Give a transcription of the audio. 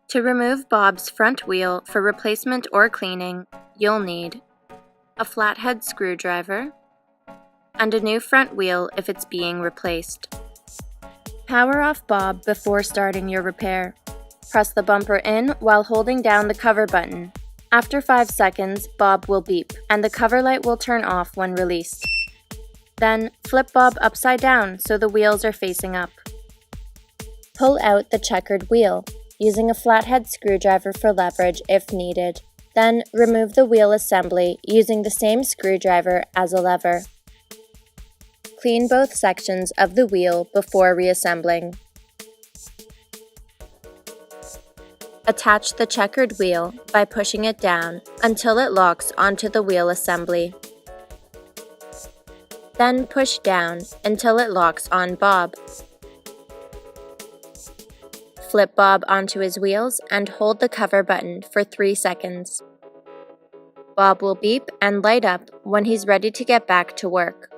To remove Bob's front wheel for replacement or cleaning, you'll need a flathead screwdriver and a new front wheel if it's being replaced. Power off Bob before starting your repair. Press the bumper in while holding down the cover button. After 5 seconds, Bob will beep, and the cover light will turn off when released. Then, flip Bob upside down so the wheels are facing up. Pull out the checkered wheel, using a flathead screwdriver for leverage if needed. Then, remove the wheel assembly using the same screwdriver as a lever. Clean both sections of the wheel before reassembling. Attach the checkered wheel by pushing it down until it locks onto the wheel assembly. Then push down until it locks on Bob. Flip Bob onto his wheels and hold the cover button for 3 seconds. Bob will beep and light up when he's ready to get back to work.